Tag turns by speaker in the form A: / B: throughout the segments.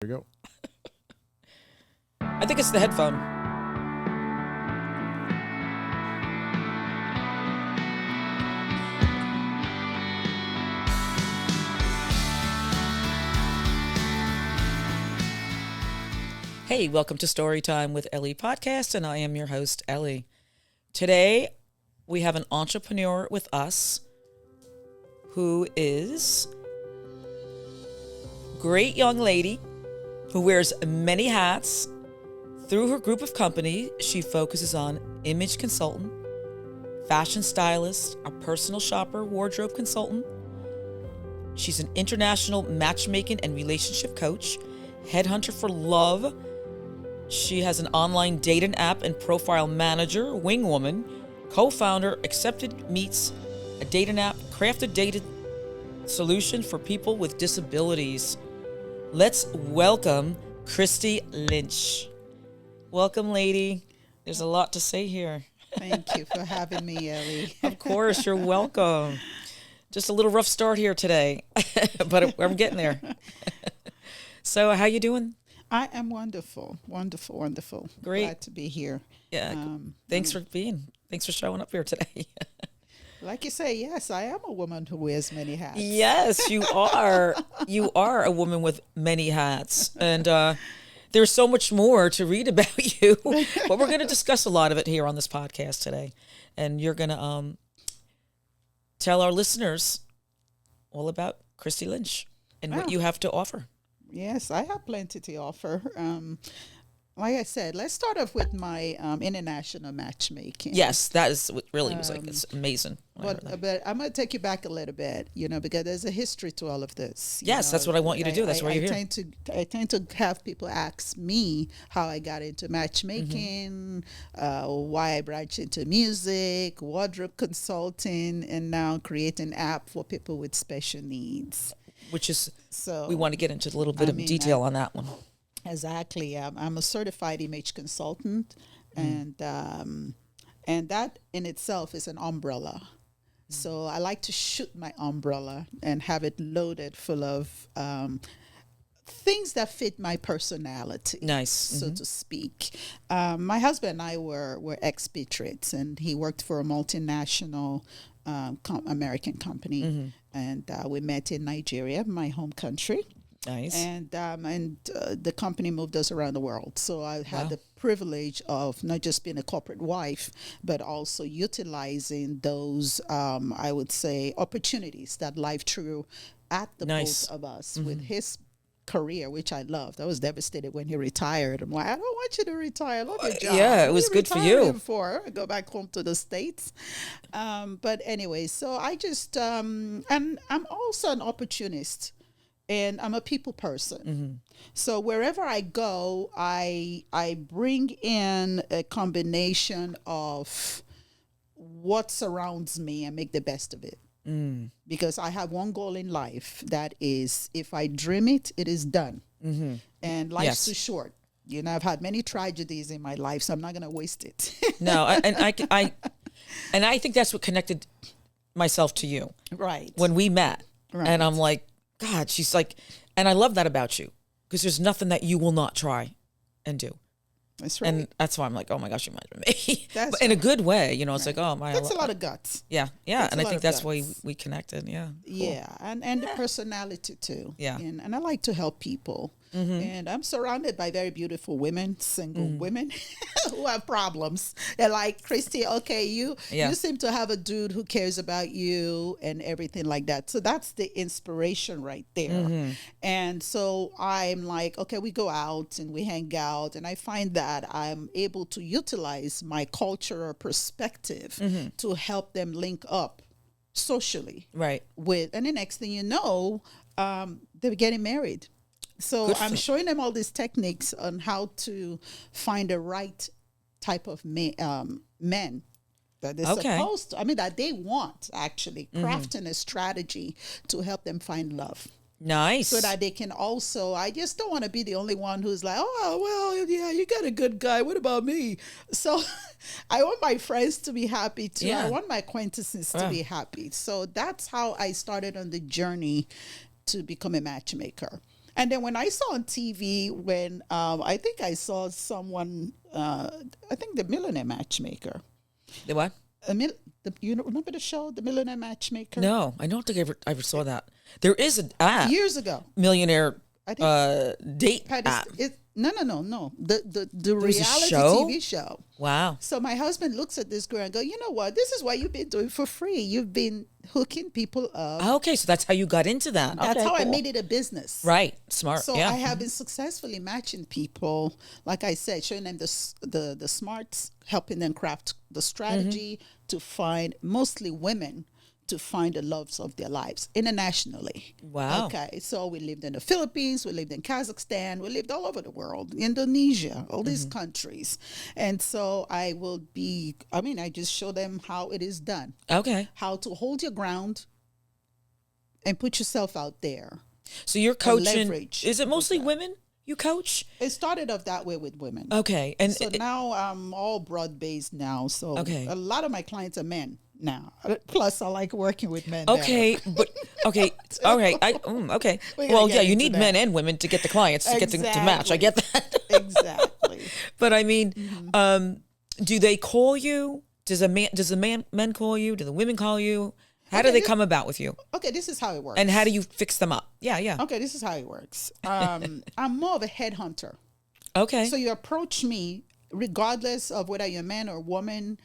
A: There you go.
B: I think it's the headphone. Hey, welcome to Storytime with Ellie podcast, and I am your host, Ellie. Today, we have an entrepreneur with us who is a great young lady who wears many hats. Through her group of company, she focuses on image consultant, fashion stylist, a personal shopper, wardrobe consultant. She's an international matchmaking and relationship coach, headhunter for love. She has an online dating app and profile manager, wing woman, co-founder, Accepted Meets, a dating app, crafted dated solution for people with disabilities. Let's welcome Christy Lynch. Welcome, lady. There's a lot to say here.
C: Thank you for having me, Ellie.
B: Of course, you're welcome. Just a little rough start here today, but I'm getting there. So how you doing?
C: I am wonderful.
B: Great.
C: Glad to be here.
B: Yeah. Thanks for showing up here today.
C: Like you say, yes, I am a woman who wears many hats.
B: Yes, you are. You are a woman with many hats. And there's so much more to read about you. But we're going to discuss a lot of it here on this podcast today. And you're going to tell our listeners all about Christy Lynch and what you have to offer.
C: Yes, I have plenty to offer. Like I said, let's start off with my international matchmaking.
B: Yes, that is what really was like. It's amazing.
C: But I'm going to take you back a little bit, because there's a history to all of this.
B: Yes, that's what I want you to do. That's why you're here.
C: I tend to have people ask me how I got into matchmaking, why I branched into music, wardrobe consulting, and now create an app for people with special needs.
B: Which is,
C: so
B: we want to get into a little bit of detail on that one.
C: Exactly. I'm a certified image consultant, and that in itself is an umbrella. So I like to shoot my umbrella and have it loaded full of things that fit my personality.
B: Nice.
C: So to speak. My husband and I were expatriates, and he worked for a multinational American company, and we met in Nigeria, my home country.
B: Nice.
C: And the company moved us around the world. So I had the privilege of not just being a corporate wife, but also utilizing those, I would say, opportunities that life threw at the both of us with his career, which I loved. I was devastated when he retired. I'm like, I don't want you to retire. I love your job.
B: Yeah, it was good for you.
C: Before I go back home to the States. But anyway, so I just, and I'm also an opportunist. And I'm a people person. So wherever I go, I bring in a combination of what surrounds me and make the best of it. Because I have one goal in life, that is, if I dream it, it is done. And life's too short. I've had many tragedies in my life, so I'm not going to waste it.
B: No, and I think that's what connected myself to you.
C: Right.
B: When we met.
C: Right.
B: And I'm like, God, she's like, and I love that about you, because there's nothing that you will not try and do.
C: That's right.
B: And that's why I'm like, oh my gosh, you might be me.
C: That's
B: but in a good way, it's like, oh my.
C: That's a lot of guts.
B: Yeah.
C: That's
B: And I
C: a lot
B: think
C: of
B: that's
C: guts.
B: why we connected. Yeah. Cool.
C: Yeah. And the personality too.
B: Yeah.
C: And I like to help people. And I'm surrounded by very beautiful women, single women who have problems. They're like, Christy, okay, you seem to have a dude who cares about you and everything like that. So that's the inspiration right there. And so I'm like, okay, we go out and we hang out, and I find that I'm able to utilize my cultural perspective to help them link up socially.
B: Right.
C: And the next thing you know, they're getting married. So I'm showing them all these techniques on how to find the right type of men that they're supposed to, that they want, actually, crafting a strategy to help them find love.
B: Nice.
C: So that they can also, I just don't want to be the only one who's like, oh, well, yeah, you got a good guy. What about me? So I want my friends to be happy too.
B: Yeah.
C: I want my acquaintances to be happy. So that's how I started on the journey to become a matchmaker. And then when I saw on TV, when I think I saw someone, I think the Millionaire Matchmaker.
B: The what?
C: You remember the show, The Millionaire Matchmaker?
B: No, I don't think I ever saw that. There is an app.
C: Years ago.
B: Millionaire
C: I think
B: date app.
C: No. The
B: was a
C: reality
B: show?
C: TV show.
B: Wow.
C: So my husband looks at this girl and go, you know what? This is what you've been doing for free. You've been hooking people up.
B: Okay, so that's how you got into that.
C: That's
B: Okay,
C: how I
B: cool.
C: made it a business.
B: Right. Smart.
C: So
B: yeah.
C: I have been successfully matching people, like I said, showing them the smarts, helping them craft the strategy to find, mostly women, to find the loves of their lives internationally.
B: Wow.
C: Okay, so we lived in the Philippines, we lived in Kazakhstan, we lived all over the world, Indonesia, all these countries. And so I just show them how it is done.
B: Okay.
C: How to hold your ground and put yourself out there.
B: So you're coaching.
C: leverage
B: Is it mostly
C: with that.
B: women you coach?
C: It started off that way with women.
B: Okay. And
C: So now I'm all broad-based now. So
B: Okay.
C: a lot of my clients are men now. Plus, I like working with men.
B: okay, but okay, all right. Okay.
C: We gotta
B: Well,
C: get
B: yeah, you
C: into
B: need
C: that.
B: men and women to get the clients to get to match. I get that.
C: Exactly.
B: But I mean, do they call you? Does the men call you? Do the women call you? How do
C: Okay,
B: they come about with you?
C: Okay, this is how it works.
B: And how do you fix them up? Yeah.
C: Okay, this is how it works. I'm more of a headhunter.
B: Okay.
C: So you approach me regardless of whether you're a man or woman.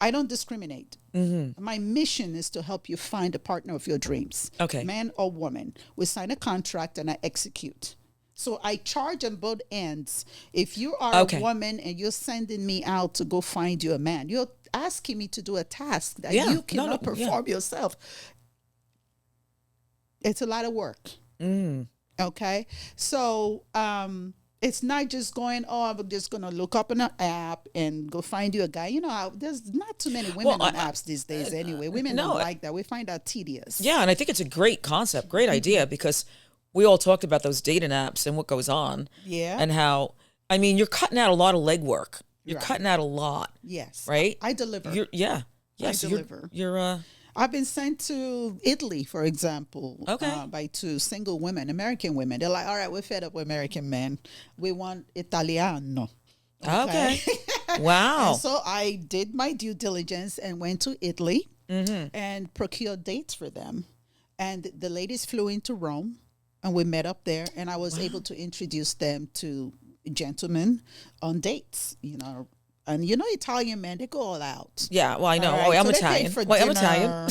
C: I don't discriminate. My mission is to help you find a partner of your dreams.
B: Okay.
C: Man or woman. We sign a contract and I execute. So I charge on both ends. If you are
B: Okay.
C: a woman and you're sending me out to go find you a man, you're asking me to do a task that
B: Yeah.
C: you cannot perform yourself. It's a lot of work. Okay. So it's not just going, I'm just going to look up on an app and go find you a guy. You know, there's not too many women on apps these days anyway. Women don't like that. We find that tedious.
B: Yeah, and I think it's a great concept, great idea, because we all talked about those dating apps and what goes on.
C: Yeah.
B: And how, I mean, you're cutting out a lot of legwork. You're
C: Right.
B: cutting out a lot.
C: Yes.
B: Right?
C: I deliver.
B: Yeah.
C: I
B: So
C: deliver.
B: You're
C: I've been sent to Italy, for example,
B: Okay.
C: by two single women, American women. They're like, all right, we're fed up with American men. We want Italiano.
B: okay. Wow.
C: And so I did my due diligence and went to Italy and procured dates for them. And the ladies flew into Rome and we met up there and I was able to introduce them to gentlemen on dates, you know. And you know, Italian men, they go all out.
B: Yeah, well, I know.
C: All
B: Oh,
C: right,
B: I'm
C: so they
B: Italian.
C: paid for
B: Wait, I'm
C: dinner,
B: Italian.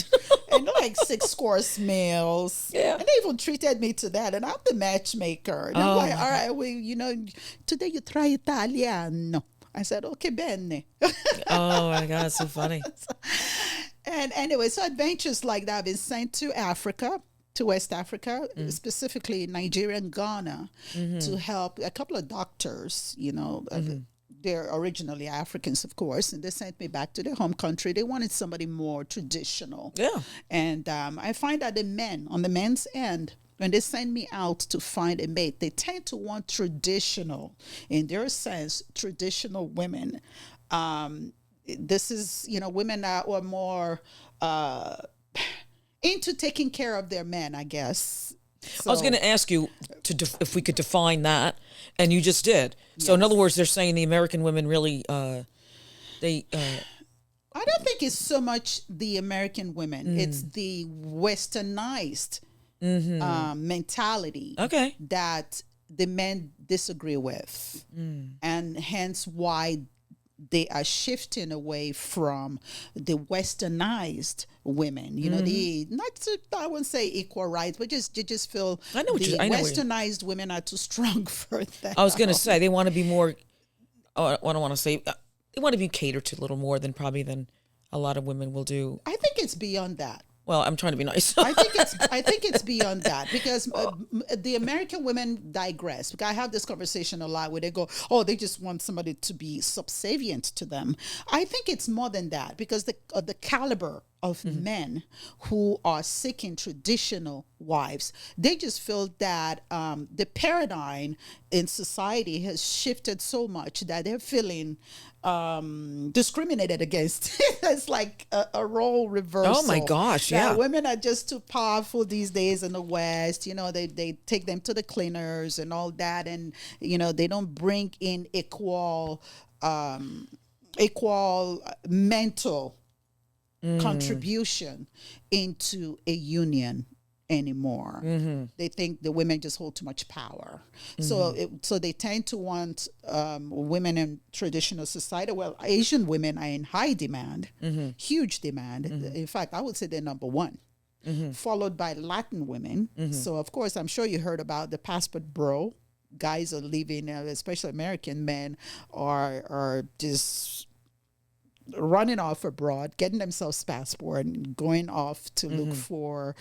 C: and like 6-course meals.
B: Yeah.
C: And they even treated me to that. And I'm the matchmaker. And I'm like, all right, today you try Italiano. I said, okay, bene.
B: Oh my God, it's so funny.
C: And anyway, so adventures like that have been sent to Africa, to West Africa, specifically Nigeria and Ghana, to help a couple of doctors, you know. They're originally Africans, of course, and they sent me back to their home country. They wanted somebody more traditional.
B: Yeah.
C: And I find that the men, on the men's end, when they send me out to find a mate, they tend to want traditional, in their sense, traditional women. This is, you know, women that are more into taking care of their men, I guess.
B: I was going to ask you if we could define that, and you just did. So, in other words, they're saying the American women really,
C: I don't think it's so much the American women. It's the westernized mentality that the men disagree with. And hence why they are shifting away from the westernized women. You know, I wouldn't say equal rights, but you just feel
B: I know what
C: the
B: I know
C: westernized women are too strong for that.
B: I was going to say they want to be more. I don't want to say they want to be catered to a little more than a lot of women will do.
C: I think it's beyond that.
B: Well, I'm trying to be nice.
C: I think it's beyond that because the American women digress. Because I have this conversation a lot where they go, "Oh, they just want somebody to be subservient to them." I think it's more than that because the caliber of men who are seeking traditional wives. They just feel that the paradigm in society has shifted so much that they're feeling discriminated against. It's like a role reversal.
B: Oh my gosh, yeah.
C: Women are just too powerful these days in the West. You know, they take them to the cleaners and all that, and you know, they don't bring in equal mental contribution into a union anymore. They think the women just hold too much power. So they tend to want women in traditional society. Well, Asian women are in high demand, huge demand. In fact, I would say they're number one, followed by Latin women. So, of course, I'm sure you heard about the passport bro. Guys are leaving, especially American men, are just running off abroad, getting themselves passport and going off to look for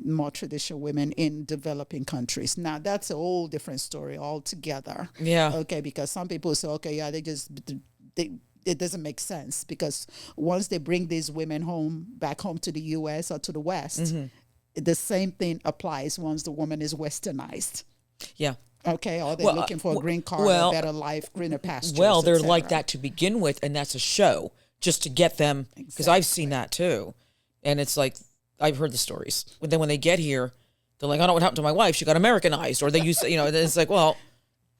C: more traditional women in developing countries. Now, that's a whole different story altogether.
B: Yeah.
C: Okay, because some people say, okay, yeah, it doesn't make sense, because once they bring these women back home to the U.S. or to the West, the same thing applies once the woman is westernized.
B: Yeah.
C: Okay, or they're looking for a green card, a better life, greener pastures.
B: Well, they're like that to begin with, and that's a show just to get them, because I've seen that too. And it's like, I've heard the stories. But then when they get here, they're like, I don't know what happened to my wife. She got Americanized. Or they used to, it's like, well,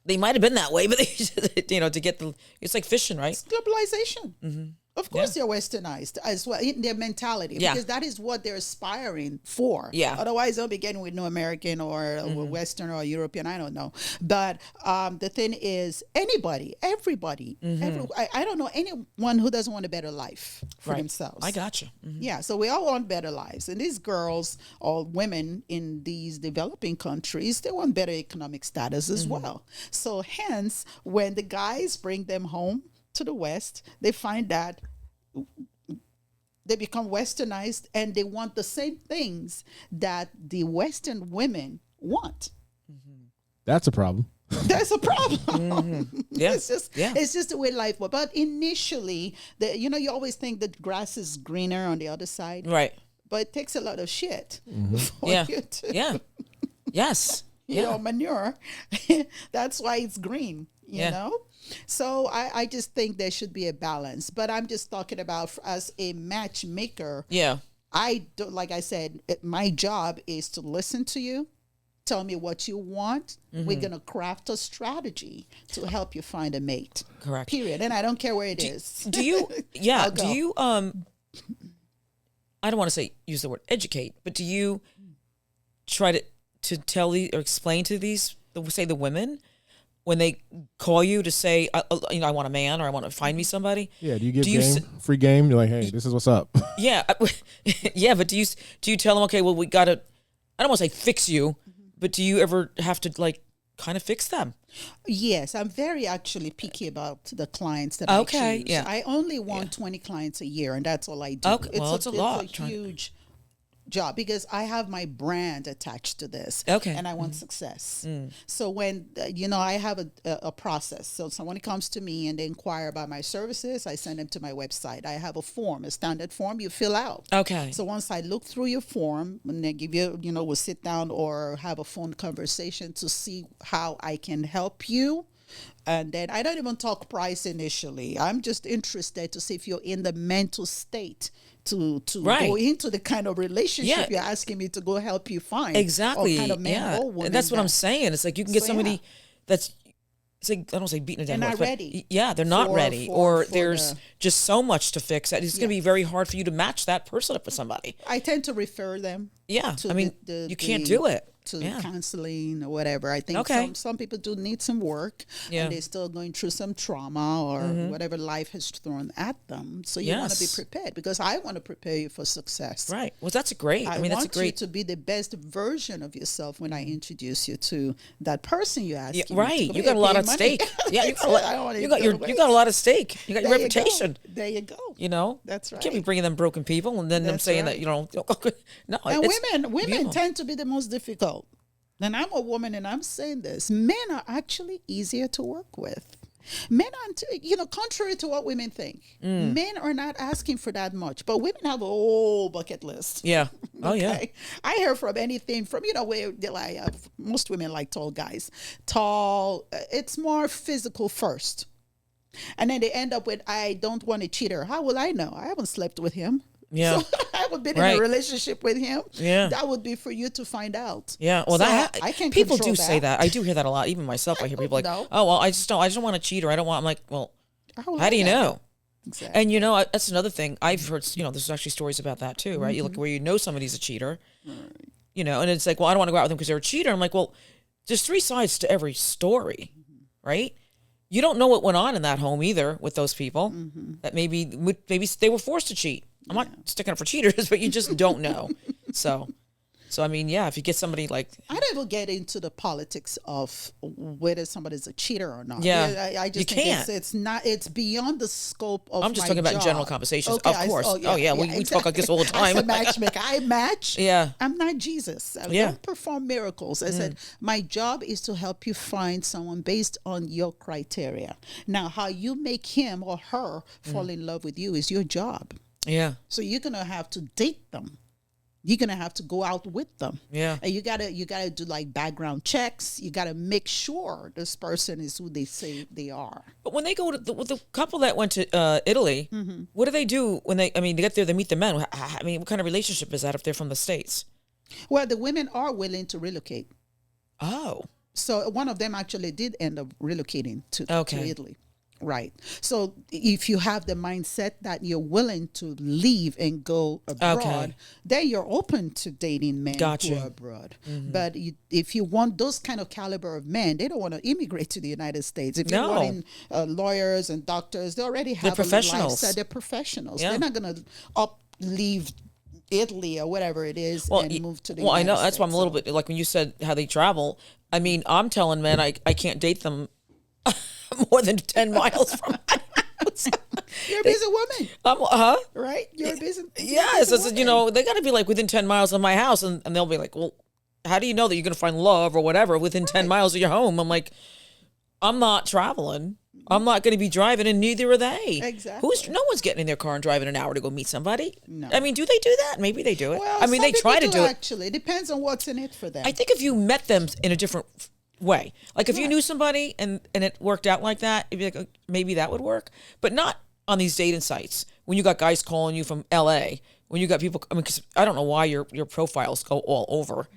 B: they might have been that way, but they, to get it's like fishing, right?
C: It's globalization. Of course, they're westernized as well in their mentality, because that is what they're aspiring for. Yeah. Otherwise, they'll be getting with no American or Western or European. I don't know. But the thing is, everybody, I don't know anyone who doesn't want a better life for themselves.
B: I gotcha.
C: Yeah. So we all want better lives. And these girls or women in these developing countries, they want better economic status as well. So hence, when the guys bring them home to the West, they find that they become westernized and they want the same things that the Western women want.
A: That's a problem.
C: That's a problem.
B: Yeah.
C: It's just the way life works. But initially, you always think the grass is greener on the other side.
B: Right.
C: But it takes a lot of shit for you to
B: Yes.
C: manure. That's why it's green, you know? So I just think there should be a balance. But I'm just talking about as a matchmaker.
B: Yeah.
C: Like I said, my job is to listen to you, tell me what you want. We're going to craft a strategy to help you find a mate.
B: Correct.
C: Period. And I don't care where it is.
B: Do you, I don't want to use the word educate, but do you try to tell or explain to the women, when they call you to say, I want a man, or I want to find me somebody?
A: Yeah. Do you give free game? You're like, hey, this is what's up.
B: Yeah. Yeah. But do you tell them, okay, well, we got to, I don't want to say fix you, but do you ever have to kind of fix them?
C: Yes. I'm very actually picky about the clients that I choose.
B: Yeah.
C: I only want 20 clients a year, and that's all I do.
B: Okay. Well, it's a lot.
C: It's a huge job, because I have my brand attached to this.
B: Okay.
C: And I want success. So when, I have a process. So someone comes to me and they inquire about my services, I send them to my website. I have a standard form you fill out.
B: Okay.
C: So once I look through your form, and they give you, we'll sit down or have a phone conversation to see how I can help you. And then I don't even talk price initially. I'm just interested to see if you're in the mental state to go into the kind of relationship you're asking me to go help you find.
B: Exactly.
C: Or kind of man or woman.
B: And that's what I'm saying. It's like you can get somebody that's, it's like, I don't say beating a dead horse,
C: not ready.
B: Yeah, they're not ready. Or there's just so much to fix that it's going to be very hard for you to match that person up with somebody.
C: I tend to refer them.
B: Yeah.
C: To
B: you can't do it.
C: To counseling or whatever. I think some people do need some work, and they're still going through some trauma or whatever life has thrown at them. So you want to be prepared, because I want to prepare you for success.
B: Right. Well, that's great.
C: I want you to be the best version of yourself when I introduce you to that person you ask.
B: Right. You got a lot at stake. Yeah. You got a lot at stake. You got your reputation.
C: There you go. That's right.
B: You can't be bringing them broken people and then them saying that, no.
C: And women tend to be the most difficult. And I'm a woman, and I'm saying this. Men are actually easier to work with. Men aren't, contrary to what women think, men are not asking for that much, but women have a whole bucket list.
B: Yeah. Oh, yeah.
C: Okay? I hear from anything from, where they're like, most women like tall guys. Tall, it's more physical first. And then they end up with, I don't want a cheater. How will I know? I haven't slept with him.
B: Yeah.
C: So I haven't been in a relationship with him.
B: Yeah.
C: That would be for you to find out.
B: Yeah. Well,
C: So
B: I
C: can
B: people
C: control
B: do say that. I do hear that a lot. Even myself, I hear people like,
C: No.
B: oh, well, I just don't want a cheater. I don't want, I'm like, well, how do you know?
C: Exactly.
B: And that's another thing I've heard, there's actually stories about that too, right? You look where somebody's a cheater, and it's like, well, I don't want to go out with them because they're a cheater. I'm like, well, there's 3 sides to every story, right? You don't know what went on in that home either with those people that maybe they were forced to cheat. I'm not sticking up for cheaters, but you just don't know. So I mean, yeah, if you get somebody like...
C: I never get into the politics of whether somebody's a cheater or not.
B: Yeah,
C: I just think it's beyond the scope of
B: I'm just
C: my
B: talking about in
C: job.
B: general conversations,
C: Okay,
B: of course. We
C: exactly.
B: talk like this all the time.
C: As a matchmaker, I match.
B: Yeah.
C: I'm not Jesus. I don't perform miracles. I said, my job is to help you find someone based on your criteria. Now, how you make him or her fall in love with you is your job.
B: Yeah.
C: So you're going to have to date them. You're going to have to go out with them.
B: Yeah.
C: And you gotta do like background checks. You got to make sure this person is who they say they are.
B: But when they go to the couple that went to Italy, what do they do when they get there, they meet the men? I mean, what kind of relationship is that if they're from the States?
C: Well, the women are willing to relocate.
B: Oh.
C: So one of them actually did end up relocating to Italy. Right. So if you have the mindset that you're willing to leave and go abroad, then you're open to dating men who are abroad. But if you want those kind of caliber of men, they don't want to immigrate to the United States. If you're wanting lawyers and doctors, they already have
B: professionals.
C: They're professionals.
B: Yeah.
C: They're not going to leave Italy or whatever it is and move to the United States.
B: Well, I know. That's why I'm a little bit, like when you said how they travel, I mean, I'm telling men I can't date them more than 10 miles from my house.
C: You're a busy woman. Right? You're a busy
B: Yes.
C: woman.
B: They got to be like within 10 miles of my house. And they'll be like, well, how do you know that you're going to find love or whatever within 10 miles of your home? I'm like, I'm not traveling. I'm not going to be driving, and neither are they.
C: Exactly.
B: No one's getting in their car and driving an hour to go meet somebody.
C: No.
B: I mean, do they do that? Maybe they do it.
C: Well,
B: I mean, they try to do it.
C: Actually, it depends on what's in it for them.
B: I think if you met them in a different way, like if you knew somebody and it worked out like that, it'd be like, maybe that would work, but not on these dating sites when you got guys calling you from LA, when you got people, because I don't know why your profiles go all over,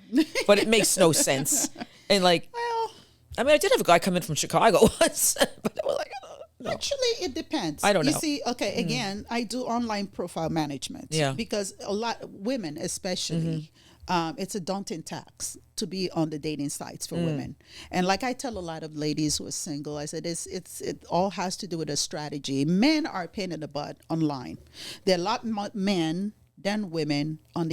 B: but it makes no sense. And like,
C: well,
B: I did have a guy come in from Chicago once, but I was like, no.
C: Actually, it depends.
B: I don't know.
C: You see, okay, again, I do online profile management.
B: Yeah.
C: Because a lot of women, especially, it's a daunting task to be on the dating sites for women. And like I tell a lot of ladies who are single, I said it all has to do with a strategy. Men are a pain in the butt online. There are a lot more men than women on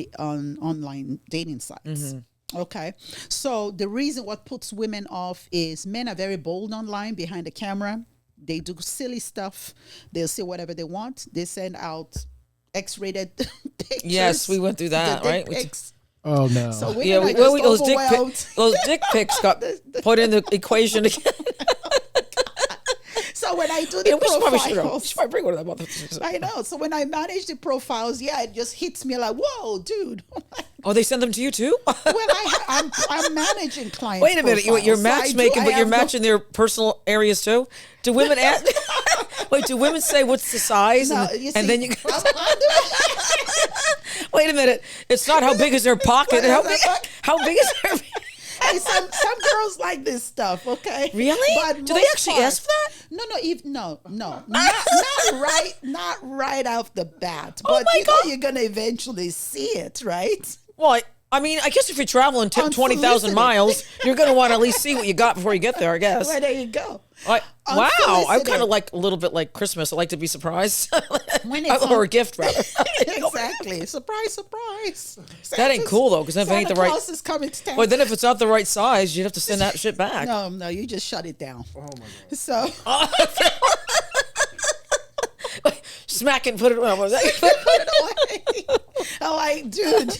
C: online dating sites. Okay. So the reason what puts women off is men are very bold online behind the camera. They do silly stuff. They'll say whatever they want. They send out X-rated pictures.
B: Yes, we went through that, right?
C: Pics.
A: Oh no.
C: So women are just
B: those dick pics got put in the equation again.
C: So when I do the profiles,
B: we should probably bring one of them up.
C: I know. So when I manage the profiles, it just hits me like, whoa, dude.
B: Oh, they send them to you too?
C: Well, I'm managing clients.
B: Wait a minute, you're matchmaking, but you're matching their personal areas too. Do women ask? Wait, do women say what's the size?
C: No,
B: and then you. Wait a minute, it's not how big is their pocket. How big is their?
C: Hey, some girls like this stuff, okay?
B: Really?
C: But
B: do they actually ask for that?
C: No, not right off the bat.
B: Oh
C: But
B: my God.
C: you're gonna eventually see it, right?
B: Well, I guess if you're traveling 20,000 miles, you're going to want to at least see what you got before you get there, I guess.
C: Well, there you go.
B: Wow, I'm kind of like a little bit like Christmas. I like to be surprised. Or a gift, rather.
C: Exactly. Surprise, surprise.
B: That ain't cool, though, because if it ain't the right...
C: Claus is coming to town.
B: Well, then if it's not the right size, you'd have to send that shit back.
C: No, you just shut it down. Oh, my God. So...
B: Smack and put it away.
C: Put it away. I'm like, dude,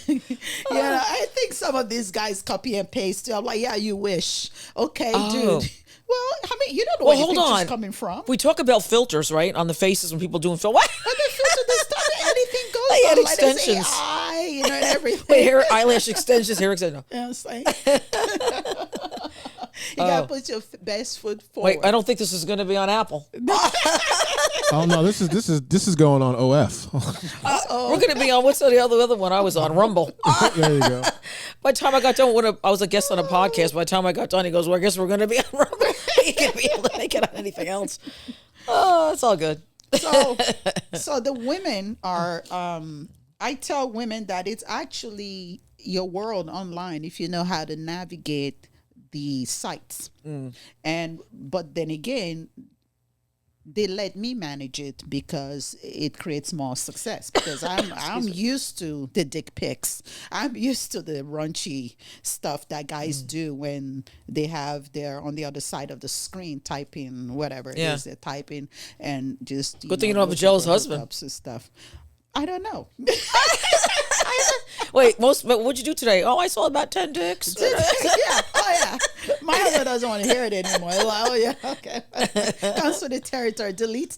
C: I think some of these guys copy and paste. I'm like, yeah, you wish. Okay, dude. Well, you don't know
B: Well,
C: where
B: hold
C: the picture's
B: on.
C: coming from.
B: We talk about filters, right, on the faces when people doing what?
C: But the filter, the stuff, anything goes
B: They
C: on.
B: had
C: Like there's
B: extensions.
C: AI, you know, and everything.
B: Wait, hair, eyelash extensions, hair extensions.
C: You know what I'm saying? You gotta put your best foot forward.
B: Wait, I don't think this is going to be on Apple.
A: Oh no, this is going on OF.
B: We're going to be on, what's the other one I was on? Rumble.
A: There you go.
B: By the time I got done, I was a guest on a podcast. By the time I got done, he goes, well, I guess we're going to be on Rumble. You can't be able to make it on anything else. Oh, it's all good.
C: So the women are, I tell women that it's actually your world online if you know how to navigate the sites. But then again, they let me manage it because it creates more success, because I'm used to the dick pics. I'm used to the raunchy stuff that guys do when they have their on the other side of the screen typing whatever it is they're typing, and just
B: good thing you don't have a jealous husband
C: and stuff. I don't know.
B: Wait, but what'd you do today? Oh, I saw about 10 dicks.
C: Yeah. Oh, yeah. My husband doesn't want to hear it anymore. Like, oh, yeah. Okay. Comes with the territory. Delete.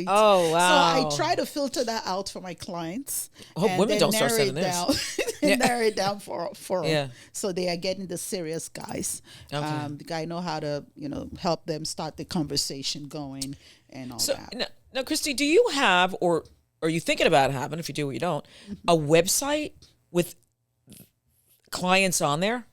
B: Oh, wow.
C: So I try to filter that out for my clients.
B: I hope women don't start sending
C: this. Narrow it down for them.
B: Yeah.
C: So they are getting the serious guys.
B: Okay.
C: The guy know how to, help them start the conversation going and all that.
B: Now, Christy, do you have, or are you thinking about having, if you do or you don't, a website with clients on there?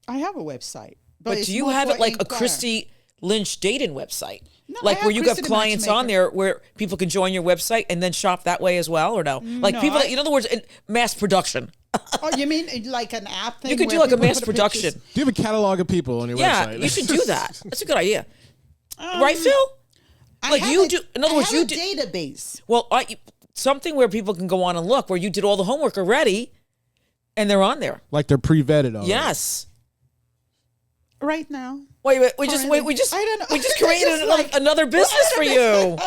C: I have a website.
B: But do you have it like a Christy Lynch dating website?
C: No,
B: like where you
C: Christy
B: have clients
C: Matchmaker.
B: on there where people can join your website and then shop that way as well, or no? Like
C: No,
B: people, in other words, in mass production.
C: Oh, you mean like an app thing?
B: You could do
C: where
B: like a
C: people
B: mass
C: put the
B: production.
C: pictures?
A: Do you have a catalog of people on your
B: Yeah,
A: website?
B: you should do that. That's a good idea. Right, Phil? Like
C: I
B: you
C: have
B: do, in other words,
C: I have
B: you
C: a
B: do.
C: database.
B: Well, something where people can go on and look, where you did all the homework already, and they're on there.
A: Like they're pre-vetted already.
B: Yes.
C: Right now.
B: Wait, we just
C: I don't know.
B: we just created
C: Just
B: another business for you.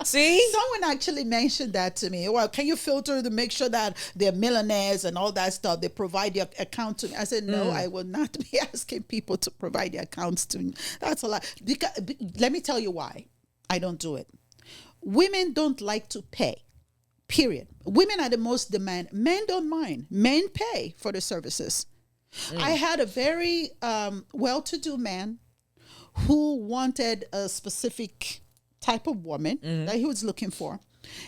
B: See?
C: Someone actually mentioned that to me. Well, can you filter to make sure that they're millionaires and all that stuff? They provide their account to me. I said, no, I will not be asking people to provide their accounts to me. That's a lot. Because, let me tell you why I don't do it. Women don't like to pay. Period. Women are the most demand. Men don't mind. Men pay for the services. I had a very well-to-do man who wanted a specific type of woman that he was looking for.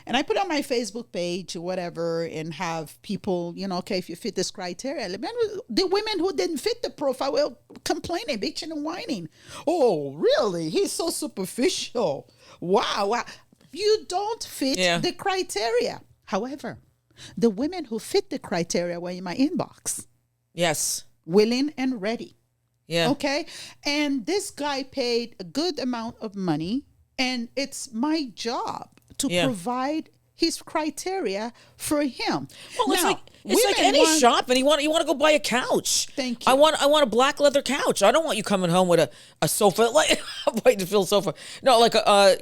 C: And I put on my Facebook page or whatever and have people, okay, if you fit this criteria. The women who didn't fit the profile were complaining, bitching and whining. Oh, really? He's so superficial. Wow. You don't fit the criteria. However, the women who fit the criteria were in my inbox.
B: Yes.
C: Willing and ready.
B: Yeah.
C: Okay. And this guy paid a good amount of money, and it's my job to provide his criteria for him.
B: Well,
C: now,
B: it's like any shop, and you want to go buy a couch.
C: Thank you.
B: I want a black leather couch. I don't want you coming home with a sofa, like a white to fill sofa. No, like a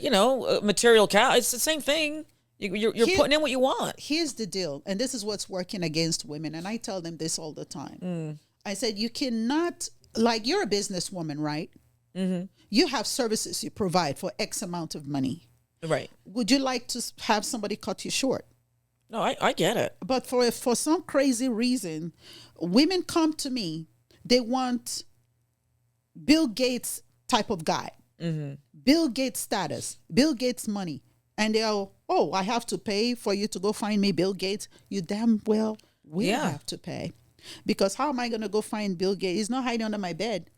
B: material couch. It's the same thing. You're putting in what you want.
C: Here's the deal, and this is what's working against women, and I tell them this all the time. I said, you cannot, like, you're a businesswoman, right? Mm-hmm. You have services you provide for X amount of money.
B: Right.
C: Would you like to have somebody cut you short?
B: No, I get it.
C: But for some crazy reason, women come to me, they want Bill Gates type of guy, Bill Gates status, Bill Gates money. And they'll, I have to pay for you to go find me Bill Gates. You damn well will have to pay. Because how am I going to go find Bill Gates? He's not hiding under my bed.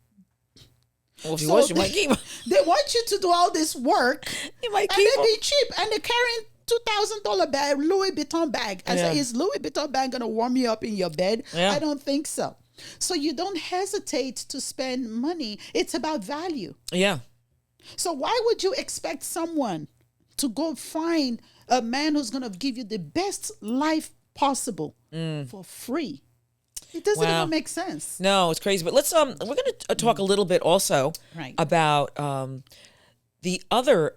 B: Well, if he was, you might keep him.
C: They want you to do all this work.
B: You might
C: and
B: keep
C: they
B: him.
C: be cheap. And they're carrying $2,000 bag, Louis Vuitton bag. I said, is Louis Vuitton bag going to warm you up in your bed?
B: Yeah.
C: I don't think so. So you don't hesitate to spend money. It's about value.
B: Yeah.
C: So why would you expect someone to go find a man who's going to give you the best life possible for free? It doesn't even make sense.
B: No, it's crazy. But let's we're going to talk a little bit also about the other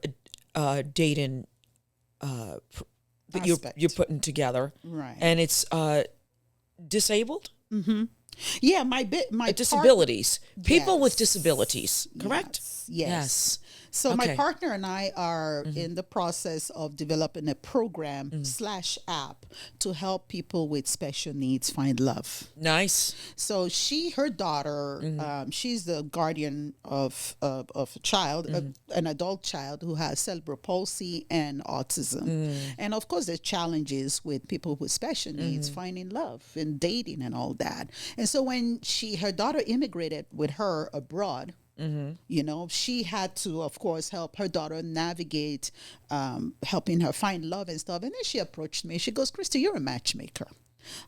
B: dating that you're putting together,
C: right?
B: And it's disabled.
C: Mm-hmm. Yeah, my
B: disabilities. People with
C: Yes.
B: disabilities, correct?
C: Yes. So my
B: Okay.
C: partner and I are in the process of developing a program / app to help people with special needs find love.
B: Nice.
C: So her daughter, she's the guardian of a child, an adult child who has cerebral palsy and autism. And of course, there's challenges with people with special needs finding love and dating and all that. And so when her daughter immigrated with her abroad, she had to, of course, help her daughter navigate, helping her find love and stuff. And then she approached me. She goes, Christy, you're a matchmaker.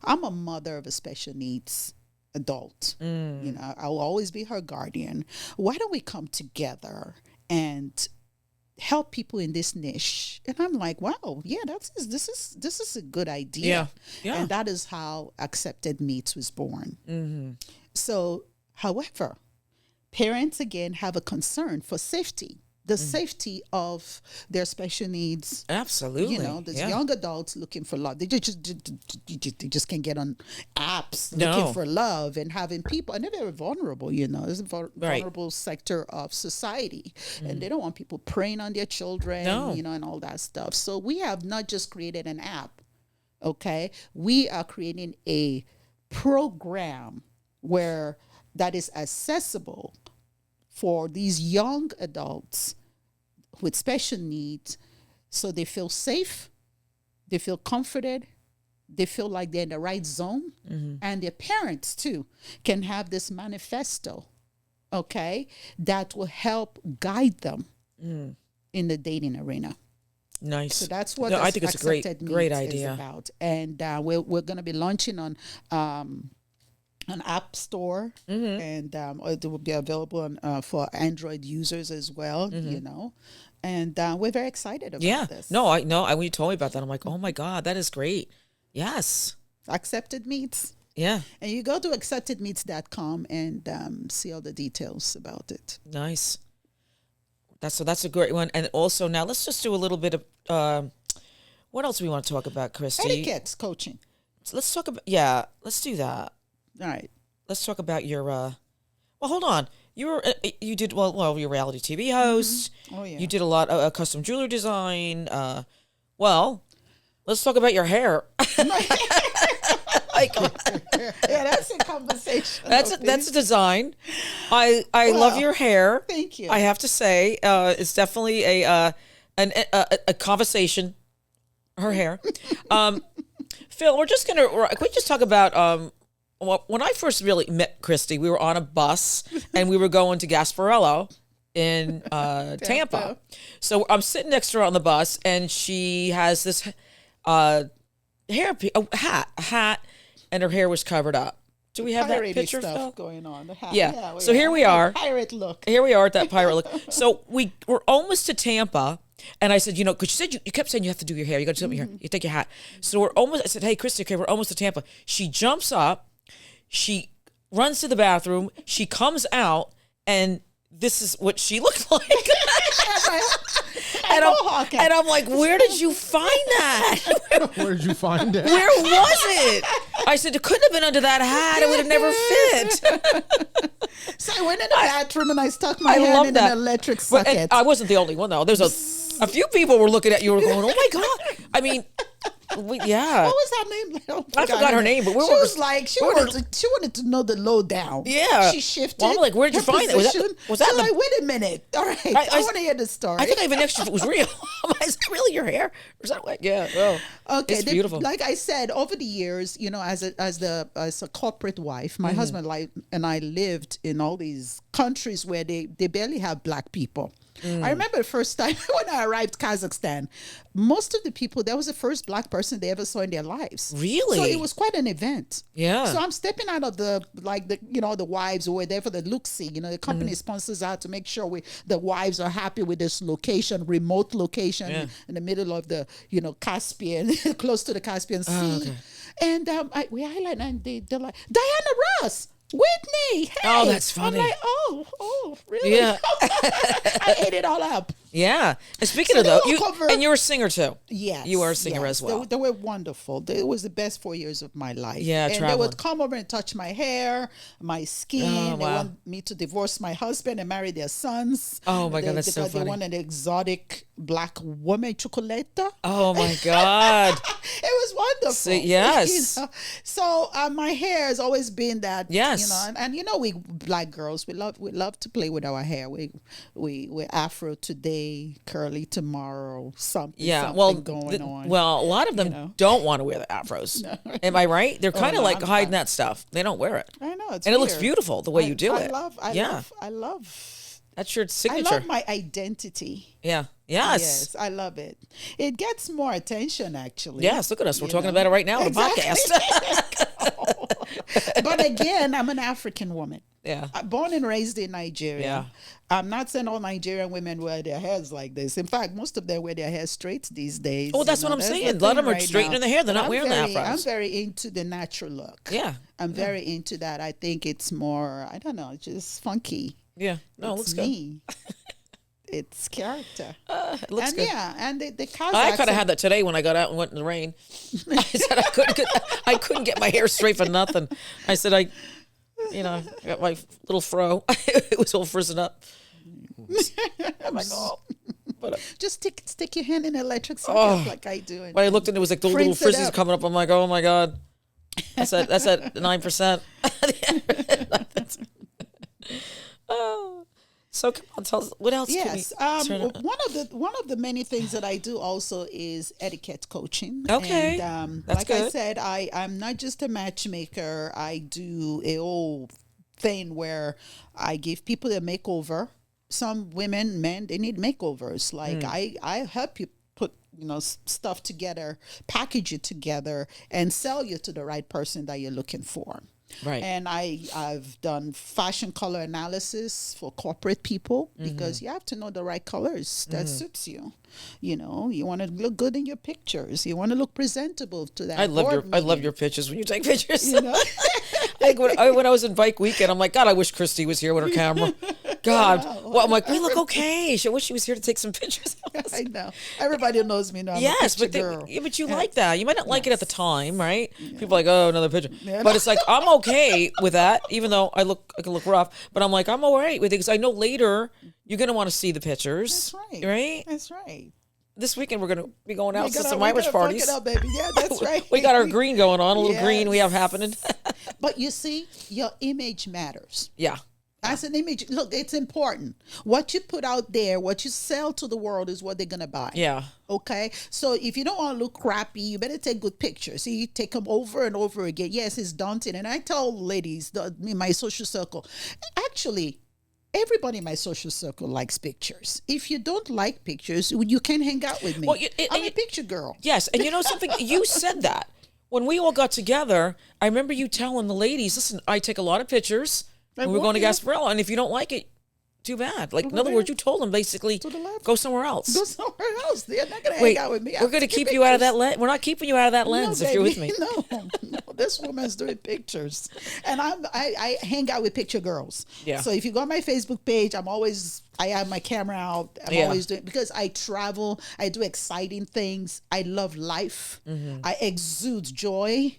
C: I'm a mother of a special needs adult. I'll always be her guardian. Why don't we come together and help people in this niche? And I'm like, wow, yeah, this is a good idea.
B: Yeah.
C: And that is how Accepted Meets was born. So, however, parents again have a concern for safety, the safety of their special needs.
B: Absolutely.
C: There's young adults looking for love. They just can't get on apps looking for love and having people, and they're very vulnerable. It's a vulnerable sector of society, and they don't want people preying on their children. And all that stuff. So we have not just created an app. Okay, we are creating a program where that is accessible for these young adults with special needs, so they feel safe, they feel comforted, they feel like they're in the right zone, and their parents too can have this manifesto, okay, that will help guide them in the dating arena.
B: Nice.
C: So that's what
B: I think it's a great
C: Meets
B: idea.
C: is about. And we're going to be launching on an app store, and it will be available for Android users as well. And we're very excited about this.
B: No, I know. When you told me about that, I'm like, oh my God, that is great. Yes.
C: Accepted Meets.
B: Yeah.
C: And you go to acceptedmeets.com and see all the details about it.
B: Nice. That's a great one. And also now let's just do a little bit of what else we want to talk about, Christy?
C: Etiquette coaching.
B: So let's talk about let's do that.
C: All right.
B: Let's talk about your well, hold on. You did well, you're a reality TV host.
C: Oh yeah.
B: You did a lot of custom jewelry design. Well, let's talk about your hair.
C: Yeah, that's a conversation.
B: That's a design. I love your hair.
C: Thank you.
B: I have to say, it's definitely a conversation. Her hair. Phil, can we just talk about when I first really met Christy, we were on a bus and we were going to Gasparilla in Tampa. So I'm sitting next to her on the bus and she has this hat, and her hair was covered up. Do we have that picture,
C: stuff
B: Phil?
C: going on? The hat.
B: Yeah. So here we are.
C: Pirate look.
B: Here we are at that pirate look. So we're almost to Tampa. And I said, because you kept saying you have to do your hair. You got to do your hair. You take your hat. So we're almost, I said, hey, Christy, okay, we're almost to Tampa. She jumps up. She runs to the bathroom. She comes out. And this is what she looked like. and I'm like, where did you find that?
A: Where did you find it?
B: Where was it? I said, it couldn't have been under that hat. It would have never fit.
C: So I went in the bathroom and I stuck my hand in an electric socket.
B: And I wasn't the only one, though. There's a few people were looking at you and were going, oh, my God. I mean, yeah.
C: What was her name?
B: I forgot her name, but she
C: wanted to know the lowdown.
B: Yeah.
C: She shifted.
B: Well, I'm like, where did you find it? Was that
C: like, wait a minute. All right. I want to hear the story.
B: I think I even asked if it was real. Is that really your hair? Or is that like, yeah. Oh,
C: okay.
B: It's beautiful.
C: Like I said, over the years, as a corporate wife, my husband and I lived in all these countries where they barely have black people. I remember the first time when I arrived Kazakhstan, most of the people, that was the first black person they ever saw in their lives.
B: Really?
C: So it was quite an event.
B: Yeah.
C: So I'm stepping out of the wives who were there for the look-see. The company sponsors out to make sure the wives are happy with this location, remote location in the middle of the, Caspian, close to the Caspian Sea.
B: Oh, okay.
C: And we highlight and they're like, Diana Ross. Whitney, hey.
B: Oh, that's funny.
C: I'm like, oh, really?
B: Yeah.
C: I ate it all up.
B: Yeah. And speaking
C: So
B: of
C: they
B: though,
C: walk over-
B: and you're a singer too.
C: Yes.
B: You are a singer
C: yes.
B: as well.
C: They were wonderful. It was the best 4 years of my life.
B: Yeah,
C: and they
B: traveling.
C: would come over and touch my hair, my skin.
B: Oh,
C: They
B: wow.
C: want me to divorce my husband and marry their sons.
B: Oh, my God, that's so
C: because
B: funny.
C: They want an exotic black woman, chocolate.
B: Oh my God.
C: It was wonderful.
B: See, yes.
C: You know? So my hair has always been that.
B: Yes.
C: You know, and you know, we black girls, we love to play with our hair. We're Afro today, curly tomorrow, something.
B: Yeah,
C: something
B: well,
C: going on.
B: well, a lot of them
C: know?
B: don't want to wear the afros. Am I right? They're kind of
C: no,
B: like
C: I'm
B: hiding
C: fine.
B: that stuff. They don't wear it,
C: I know it's
B: and it looks
C: weird.
B: beautiful the way you do it.
C: I love.
B: That's your
C: I
B: signature.
C: love my identity.
B: Yeah. Yes.
C: Yes, I love it. It gets more attention, actually.
B: Yes. Look at us. We're
C: You
B: talking
C: know?
B: about it right now on the
C: Exactly.
B: podcast.
C: But again, I'm an African woman.
B: Yeah.
C: Born and raised in Nigeria.
B: Yeah.
C: I'm not saying all Nigerian women wear their hairs like this. In fact, most of them wear their hair straight these days.
B: Oh, that's
C: You
B: what I'm
C: the
B: saying. A lot of
C: thing
B: them are
C: right
B: straightening
C: now.
B: their hair. They're not
C: I'm
B: wearing the
C: very-
B: afros.
C: I'm very into the natural look.
B: Yeah.
C: I'm very into that. I think it's more, I don't know, just funky.
B: Yeah. No, it looks
C: It's
B: good.
C: me. It's character.
B: It looks
C: And
B: good.
C: yeah, and the Kazakhs.
B: I kind of had that today when I got out and went in the rain. I said I couldn't get my hair straight for nothing. I said I got my little fro. It was all frizzing up. I'm like, oh. But
C: just stick your hand in the electric socket like I do.
B: when I looked and it was like the little
C: Rinse it
B: frizzies
C: up.
B: coming up, I'm like, oh my God. That's at 9%. Oh. So come on, tell us what else.
C: Yes,
B: can we turn on?
C: one of the many things that I do also is etiquette coaching.
B: Okay.
C: And
B: That's
C: like I
B: good.
C: said, I'm not just a matchmaker. I do a whole thing where I give people a makeover. Some women, men, they need makeovers. Like I help you put stuff together, package it together, and sell you to the right person that you're looking for.
B: Right.
C: And I've done fashion color analysis for corporate people because you have to know the right colors that suits you. You know, you want to look good in your pictures. You want to look presentable to that.
B: I love
C: board
B: your pictures when you take pictures.
C: meeting, You know,
B: Like when I was in Bike Weekend, I'm like, God, I wish Christy was here with her camera. God, well, I'm like, we look okay. I wish she was here to take some pictures.
C: I know. Everybody knows me now. I'm
B: Yes,
C: a
B: but
C: picture girl.
B: but you like that. You might not like it at the time, right? People are like, oh, another picture.
C: Yeah.
B: But it's like I'm okay with that, even though I can look rough. But I'm like, I'm all right with it because I know later you're gonna want to see the pictures.
C: That's right.
B: Right?
C: That's right.
B: This weekend we're gonna be going out
C: We
B: to
C: gotta-
B: some
C: we
B: Irish
C: gotta fuck
B: parties.
C: it up, baby. Yeah, that's right.
B: We got our green going on, a little green we have
C: Yes.
B: happening.
C: But you see, your image matters.
B: Yeah.
C: As an image, look, it's important. What you put out there, what you sell to the world is what they're going to buy.
B: Yeah.
C: Okay? So if you don't want to look crappy, you better take good pictures. So you take them over and over again. Yes, it's daunting. And I tell ladies in my social circle, actually, everybody in my social circle likes pictures. If you don't like pictures, you can't hang out with me.
B: Well,
C: I'm a picture girl.
B: Yes, and you know something? You said that. When we all got together, I remember you telling the ladies, listen, I take a lot of pictures when we're going to
C: yeah.
B: Gasparilla, and if you don't like it, too bad. Like, in
C: Over
B: other
C: there.
B: words, you told them basically,
C: To the left.
B: go somewhere else.
C: Go somewhere else. They're not going to
B: Wait,
C: hang out with me.
B: we're going to keep you out of that lens. We're not keeping you out of that lens if you're with me.
C: No, this woman's doing pictures, and I hang out with picture girls.
B: Yeah.
C: So if you go on my Facebook page, I have my camera out. I'm
B: Yeah.
C: always doing because I travel. I do exciting things. I love life.
B: Mm-hmm.
C: I exude joy.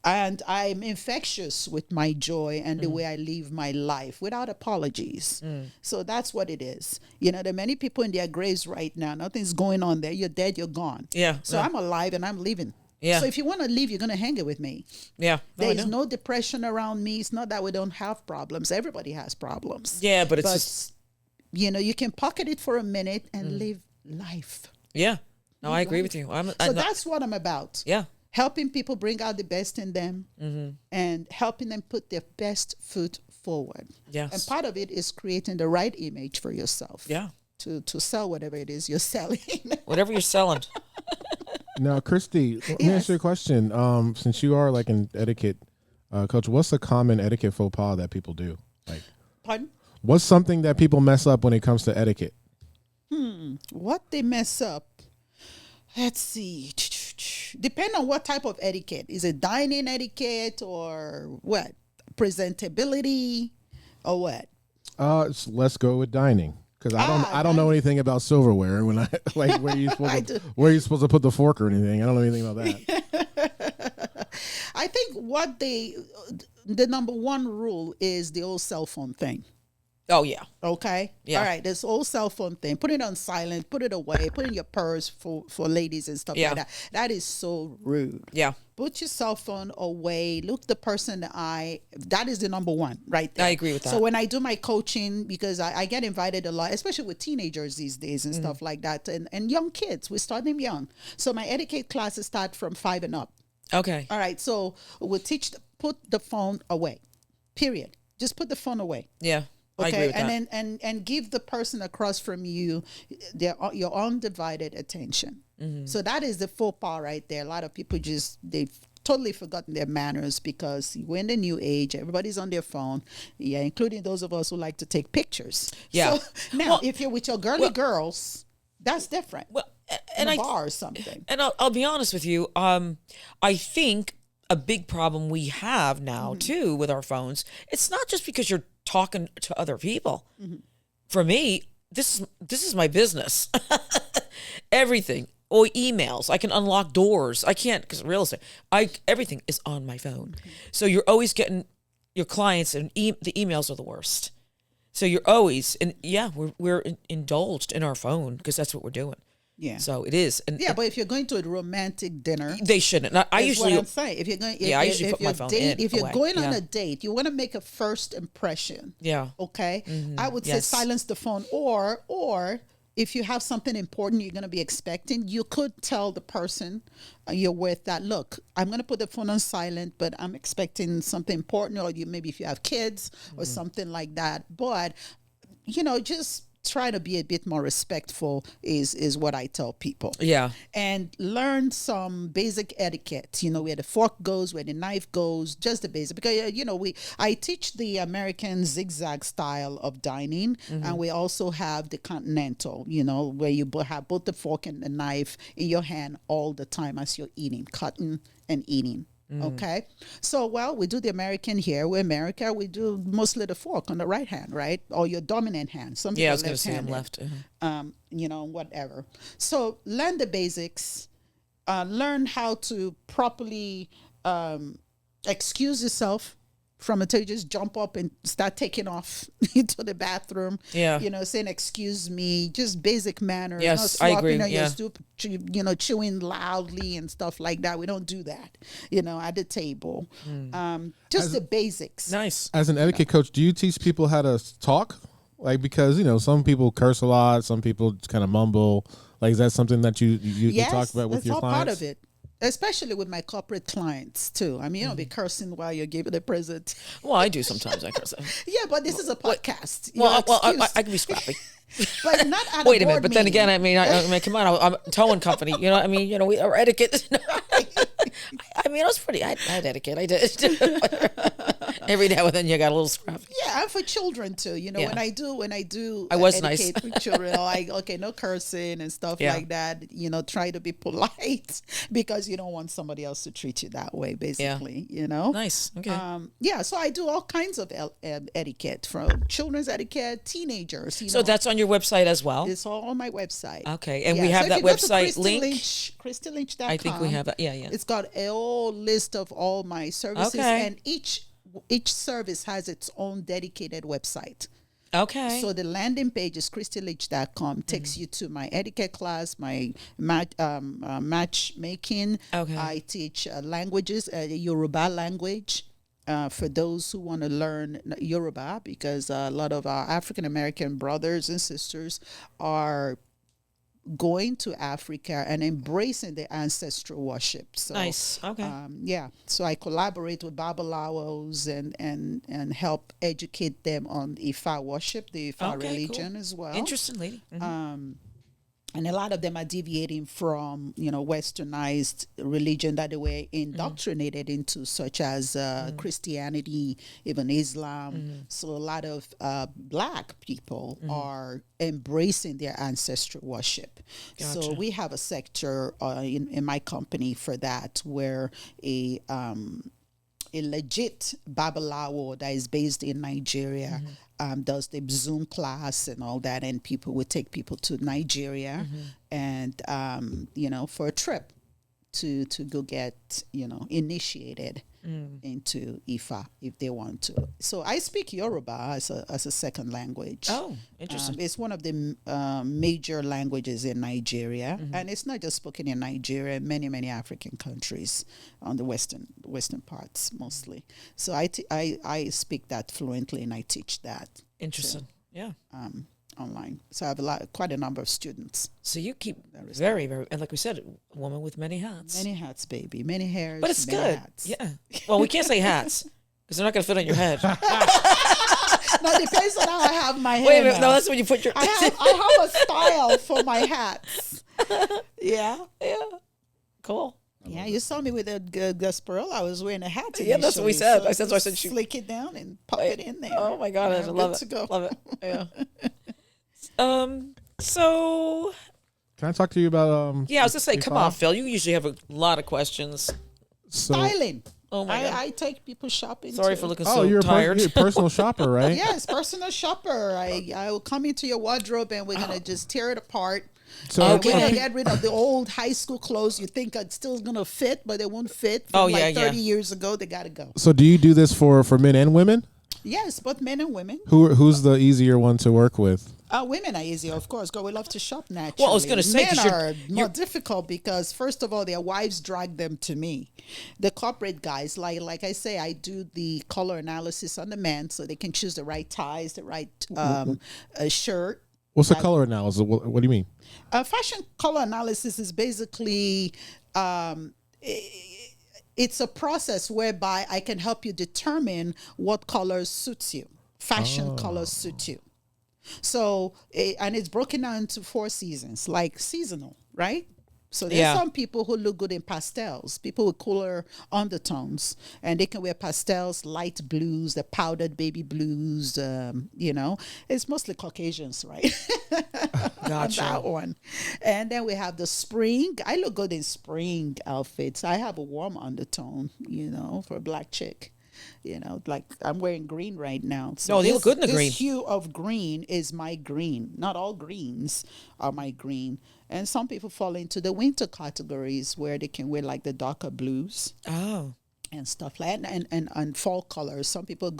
C: And I'm infectious with my joy and
B: Mm.
C: the way I live my life without apologies. So that's what it is. You know, there are many people in their graves right now. Nothing's going on there. You're dead, you're gone.
B: Yeah,
C: So
B: yeah.
C: I'm alive and I'm living.
B: Yeah.
C: So if you want to leave, you're going to hang it with me.
B: Yeah. No, I
C: There's
B: know.
C: no depression around me. It's not that we don't have problems. Everybody has problems.
B: Yeah, but it's just,
C: You know, you can pocket it for a minute and live life.
B: yeah. No, I agree with you. I'm
C: So
B: not,
C: that's what I'm about.
B: yeah.
C: Helping people bring out the best in them
B: Mm-hmm.
C: and helping them put their best foot forward.
B: Yes.
C: And part of it is creating the right image for yourself.
B: Yeah.
C: To sell whatever it is you're selling.
B: Whatever you're selling.
A: Now, Christy, let me ask you a question. Since you are like an etiquette coach, what's a common etiquette faux pas that people do? Like,
C: Pardon?
A: what's something that people mess up when it comes to etiquette?
C: What they mess up? Let's see. Depend on what type of etiquette. Is it dining etiquette or what? Presentability or what?
A: Let's go with dining. because I don't know anything about silverware. When I like where you supposed to put the fork or anything. I don't know anything about that.
C: I think what the number one rule is the old cell phone thing.
B: Oh, yeah.
C: Okay.
B: Yeah.
C: All right. This old cell phone thing. Put it on silent. Put it away. Put it in your purse for ladies and stuff like that. That is so rude.
B: Yeah.
C: Put your cell phone away. Look the person in the eye. That is the number one right there.
B: I agree with that.
C: So when I do my coaching, because I get invited a lot, especially with teenagers these days and stuff like that, and young kids. We start them young. So my etiquette classes start from 5 and up.
B: Okay.
C: All right. So we'll put the phone away. Period. Just put the phone away.
B: Yeah. I agree
C: Okay,
B: with
C: and
B: that.
C: then and give the person across from you your undivided attention. So that is the faux pas right there. A lot of people they've totally forgotten their manners because we're in the new age. Everybody's on their phone, including those of us who like to take pictures.
B: Yeah.
C: So now, if you're with your girly girls, that's different.
B: Well,
C: in
B: and
C: a bar or something.
B: And I'll be honest with you. I think a big problem we have now too with our phones. It's not just because you're talking to other people. For me, this is my business. Everything. Or emails. I can unlock doors. I can't because real estate. Everything is on my phone. So you're always getting your clients, and the emails are the worst. So you're always, and we're indulged in our phone because that's what we're doing.
C: Yeah.
B: So it is. And
C: but if you're going to a romantic dinner,
B: they shouldn't. I usually,
C: what I'm saying. If you're going,
B: I usually put my phone in.
C: If you're
B: away.
C: going on a date, you want to make a first impression.
B: Yeah.
C: Okay. I would say silence the phone, or if you have something important you're going to be expecting, you could tell the person you're with that, look, I'm going to put the phone on silent, but I'm expecting something important, or maybe if you have kids or something like that. But just try to be a bit more respectful is what I tell people.
B: Yeah.
C: And learn some basic etiquette, where the fork goes, where the knife goes, just the basic. Because, I teach the American zigzag style of dining, and we also have the continental, where you have both the fork and the knife in your hand all the time as you're eating, cutting and eating. Okay. So, we do the American here. We're America. We do mostly the fork on the right hand, right? Or your dominant hand. Some people
B: I was going to say I'm left.
C: Whatever. So learn the basics. Learn how to properly excuse yourself from until you just jump up and start taking off into the bathroom.
B: Yeah.
C: Saying excuse me, just basic manners.
B: Yes,
C: not
B: I agree.
C: on your
B: Yeah.
C: stoop, chewing loudly and stuff like that. We don't do that, at the table. Just the basics.
B: Nice.
A: As an etiquette coach, do you teach people how to talk? Like, because some people curse a lot, some people kind of mumble. Like, is that something that you talk about with your
C: that's all
A: clients?
C: part of it. Especially with my corporate clients too. I mean, you don't be cursing while you're giving a present.
B: Well, I do sometimes. I curse.
C: Yeah, but this is a podcast.
B: I can be scrappy.
C: But not at
B: Wait
C: a
B: a minute.
C: board
B: But then
C: meeting.
B: again, I mean, come on. I'm a towing company. We our etiquette. I mean, I was pretty. I had etiquette. I did. Every now and then, you got a little scrappy.
C: Yeah, and for children too.
B: Yeah.
C: When I do,
B: I was
C: etiquette
B: nice.
C: with children. No cursing and stuff like that. Try to be polite because you don't want somebody else to treat you that way. Basically,
B: Nice. Okay.
C: So I do all kinds of etiquette, from children's etiquette, teenagers.
B: So that's on your website as well.
C: It's all on my website.
B: Okay, and we have that website link.
C: ChristyLynch.com.
B: I think we have that. Yeah.
C: It's got a whole list of all my services,
B: Okay.
C: and each service has its own dedicated website.
B: Okay.
C: So the landing page is ChristyLynch.com. Takes you to my etiquette class, my matchmaking.
B: Okay.
C: I teach languages, Yoruba language. For those who want to learn Yoruba, because a lot of our African American brothers and sisters are going to Africa and embracing the ancestral worship. So,
B: Nice. Okay.
C: So I collaborate with Babalawos and help educate them on Ifa worship, the Ifa religion
B: cool.
C: as well.
B: Interesting, lady.
C: And a lot of them are deviating from, westernized religion that they were indoctrinated into, such as Christianity, even Islam. So a lot of Black people are embracing their ancestral worship.
B: Gotcha.
C: So we have a sector in my company for that, where a legit Babalawo that is based in Nigeria does the Zoom class and all that, and people would take people to Nigeria, and for a trip to go get initiated into Ifa if they want to. So I speak Yoruba as a second language.
B: Oh, interesting.
C: It's one of the major languages in Nigeria, and it's not just spoken in Nigeria, many African countries on the western parts mostly. So I speak that fluently, and I teach that.
B: Interesting. Yeah.
C: Online. So I have quite a number of students.
B: So you keep very, and like we said, a woman with many hats.
C: Many hats, baby. Many hairs.
B: But it's
C: many
B: good.
C: Hats.
B: Yeah. Well, we can't say hats because they're not going to fit on your head.
C: Now it depends on how I have my hair.
B: Wait a minute.
C: now.
B: No, that's when you put your.
C: I have a style for my hats. Yeah.
B: Yeah. Cool.
C: Yeah, you saw me with a Gasparilla. I was wearing a hat.
B: Yeah, that's what we said.
C: So
B: That's why I said shoot.
C: Slick it down and pop it in there.
B: Oh my God, I love it.
C: To go.
B: Love it. Yeah. So.
A: Can I talk to you about
B: Yeah, I was gonna say, come on,
A: Ifa?
B: Phil. You usually have a lot of questions.
C: Styling.
B: Oh my God.
C: I take people shopping.
B: Sorry
C: too.
B: for looking
A: Oh,
B: so
A: you're
B: tired.
A: you're a personal shopper, right?
C: Yes, personal shopper. I will come into your wardrobe and we're gonna just tear it apart.
A: So
C: We're gonna get rid of the old high school clothes you think are still gonna fit, but they won't fit. From
B: Oh,
C: like
B: yeah,
C: 30 years ago, they gotta go.
A: So do you do this for men and women?
C: Yes, both men and women.
A: Who's the easier one to work with?
C: Women are easier, of course, because we love to shop naturally.
B: Well, I was gonna say, 'cause
C: men are
B: you're-
C: more difficult because, first of all, their wives drag them to me. The corporate guys, like I say, I do the color analysis on the men so they can choose the right ties, the right shirt.
A: What's the color analysis? What do you mean?
C: Fashion color analysis is basically it's a process whereby I can help you determine what colors suits you. Fashion colors suit you. So, and it's broken down into 4 seasons, like seasonal, right? So there's some people who look good in pastels, people with cooler undertones, and they can wear pastels, light blues, the powdered baby blues, it's mostly Caucasians, right?
B: Gotcha.
C: That one. And then we have the spring. I look good in spring outfits. I have a warm undertone, for a black chick. Like I'm wearing green right now. So
B: No, you look good in the
C: this
B: green.
C: hue of green is my green. Not all greens are my green. And some people fall into the winter categories where they can wear like the darker blues
B: Oh.
C: and stuff like that. And fall colors. Some people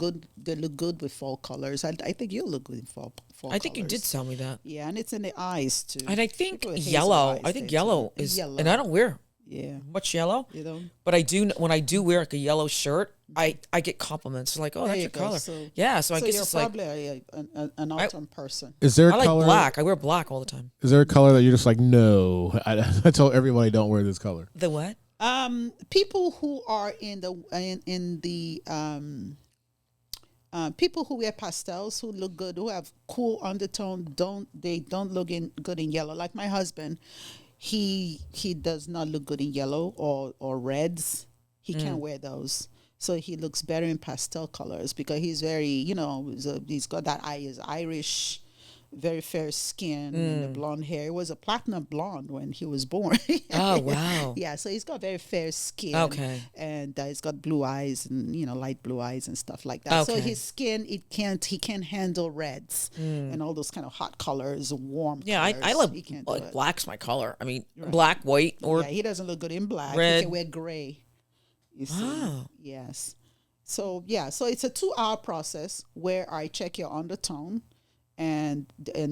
C: they look good with fall colors. I think you look good in fall
B: I think you
C: colors.
B: did tell me that.
C: Yeah, and it's in the eyes too.
B: And I think
C: People with hazel
B: yellow.
C: eyes,
B: I think
C: they
B: yellow
C: too.
B: is,
C: Yellow.
B: and I don't wear
C: Yeah.
B: much yellow.
C: You know?
B: But I do, when I do wear like a yellow shirt, I get compliments like, oh,
C: There
B: that's
C: you
B: your
C: go.
B: color.
C: So-
B: yeah, so I guess
C: you're
B: it's like,
C: probably an autumn person.
A: Is there a
B: I like
A: color?
B: black. I wear black all the time.
A: Is there a color that you're just like, no? I tell everybody don't wear this color.
B: The what?
C: People who are people who wear pastels, who look good, who have cool undertone, don't look good in yellow. Like my husband, he does not look good in yellow or reds. He can't wear those. So he looks better in pastel colors because he's very, he's got that eye, is Irish, very fair skin and the blonde hair. He was a platinum blonde when he was born.
B: Oh, wow.
C: Yeah, so he's got very fair skin.
B: Okay.
C: And he's got blue eyes and, light blue eyes and stuff like that. So
B: Okay.
C: his skin, he can't handle reds and all those kind of hot colors, warm
B: Yeah, I
C: colors.
B: love,
C: He can't do
B: like,
C: it.
B: black's my color. I mean, black, white, or
C: Yeah, he doesn't look good in black. He
B: red.
C: can wear gray. You see?
B: Wow.
C: Yes. So it's a 2-hour process where I check your undertone and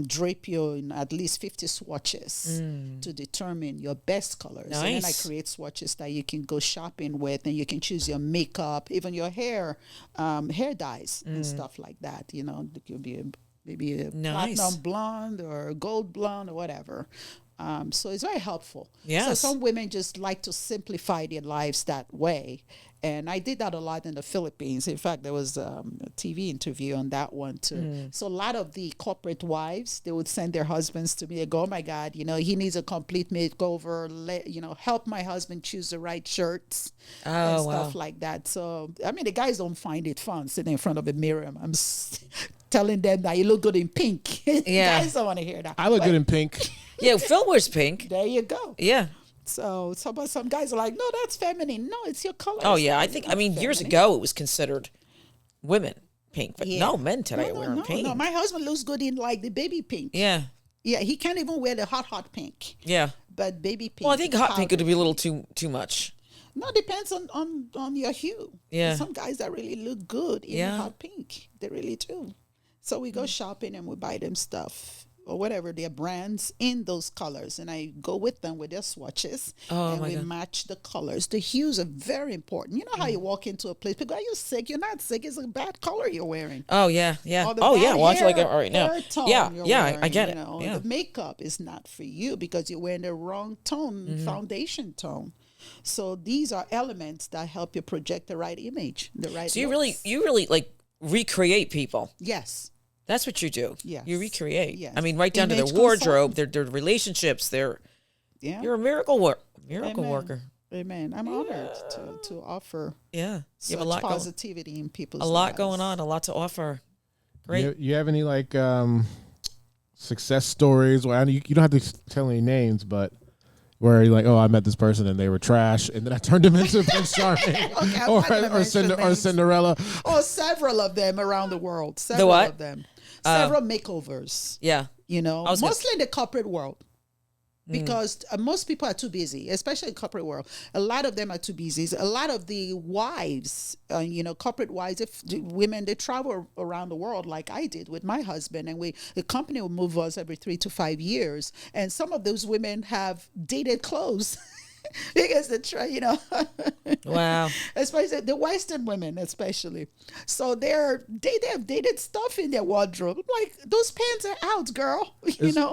C: drape you in at least 50 swatches to determine your best colors. And then I
B: Nice.
C: create swatches that you can go shopping with, and you can choose your makeup, even your hair dyes and stuff like that. It could be maybe a
B: Nice.
C: platinum blonde or gold blonde or whatever. So it's very helpful. So
B: Yes.
C: some women just like to simplify their lives that way. And I did that a lot in the Philippines. In fact, there was a TV interview on that one too. So a lot of the corporate wives, they would send their husbands to me and go, oh my God, he needs a complete makeover. Help my husband choose the right shirts and stuff like that. So, I mean, the guys don't find it fun sitting in front of a mirror. I'm telling them that you look good in pink.
B: Yeah.
C: Guys don't want to hear that.
A: I look
C: But
A: good in pink.
B: Yeah, Phil wears pink.
C: there you go.
B: Yeah.
C: So some guys are like, no, that's feminine. No, it's your color.
B: Oh,
C: It's
B: yeah.
C: not-
B: I
C: it's
B: think,
C: not
B: years
C: feminine.
B: ago, it was considered women pink, but no men today are wearing pink.
C: No, my husband looks good in like the baby pink.
B: Yeah.
C: Yeah, he can't even wear the hot pink.
B: Yeah.
C: But baby pink.
B: Well, I think hot pink could be a little too much.
C: No, it depends on your hue.
B: Yeah.
C: There's some guys that really look good in hot pink. They really do. So we go shopping and we buy them stuff or whatever their brands in those colors, and I go with them with their swatches, and we match the colors. The hues are very important. You know how you walk into a place, people, are you sick? You're not sick. It's a bad color you're wearing.
B: Oh yeah.
C: Oh
B: yeah. Watch it like all right now. Yeah,
C: wearing,
B: I get it.
C: The makeup is not for you because you're wearing the wrong tone, foundation tone. So these are elements that help you project the right image, the right.
B: So you really like recreate people.
C: Yes.
B: That's what you do.
C: Yes.
B: You recreate.
C: Yes.
B: I mean, right down
C: Image
B: to their wardrobe, their relationships, you're a miracle worker.
C: Amen. I'm honored to offer
B: you have a lot
C: positivity in people's lives.
B: A lot going on, a lot to offer. Great.
A: You have any like success stories? Well, you don't have to tell any names, but where you're like, oh, I met this person and they were trash, and then I turned them into Prince Charming, or Cinderella.
C: Oh, several of them around the world. Several of them. Several makeovers.
B: Yeah.
C: You know, mostly in the corporate world. Because most people are too busy, especially in corporate world. A lot of them are too busy. A lot of the wives, corporate wives, women, they travel around the world like I did with my husband, and the company will move us every 3 to 5 years. And some of those women have dated clothes. Because
B: wow,
C: especially the Western women, especially. So they have dated stuff in their wardrobe. I'm like, those pants are out, girl.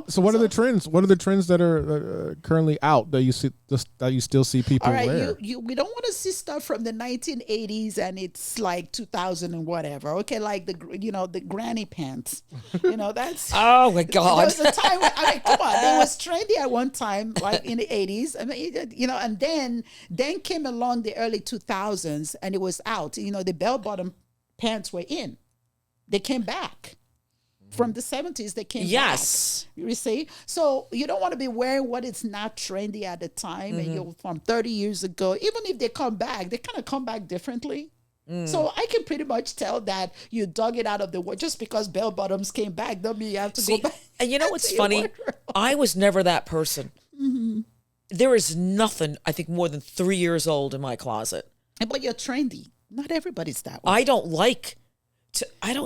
A: So what are the trends? What are the trends that are currently out that you see that you still see people wear?
C: We don't want to see stuff from the 1980s and it's like 2000 and whatever. Okay, like the granny pants. That's
B: oh my God.
C: There was a time come on, it was trendy at one time, like in the 80s. I mean, and then came along the early 2000s and it was out. The bell-bottom pants were in. They came back. From the 70s, they came back. You see? So you don't want to be wearing what is not trendy at the time and you're from 30 years ago. Even if they come back, they kind of come back differently. So I can pretty much tell that you dug it out of the wood. Just because bell bottoms came back, don't mean you have to go back.
B: And you know what's funny? I was never that person. There is nothing, I think, more than 3 years old in my closet.
C: But you're trendy. Not everybody's that way.
B: I don't